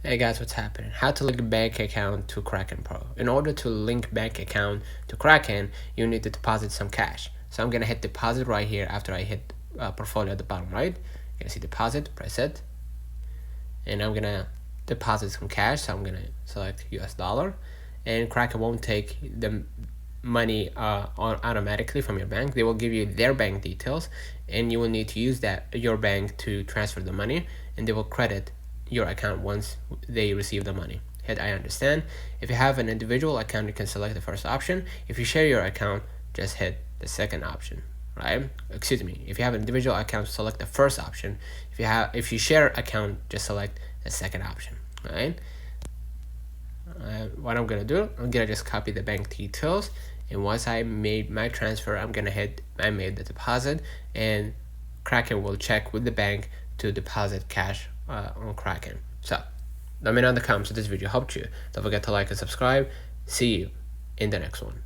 Hey guys, what's happening? How to link a bank account to Kraken Pro. In order to link bank account to Kraken, you need to deposit some cash. So I'm gonna hit deposit right here after I hit portfolio at the bottom right. You're gonna see deposit, press it, and I'm gonna deposit some cash. So I'm gonna select US dollar, and Kraken won't take the money automatically from your bank. They will give you their bank details, and you will need to use your bank to transfer the money, and they will credit your account once they receive the money. Hit I understand. If you have an individual account, you can select the first option. If you share your account, just hit the second option. Right? Excuse me. If you have an individual account, select the first option. If you share account, just select the second option. Right? What I'm gonna do, I'm gonna just copy the bank details, and once I made my transfer, I'm gonna hit I made the deposit, and Kraken will check with the bank to deposit cash on Kraken. So let me know in the comments if this video helped you. Don't forget to like and subscribe. See you in the next one.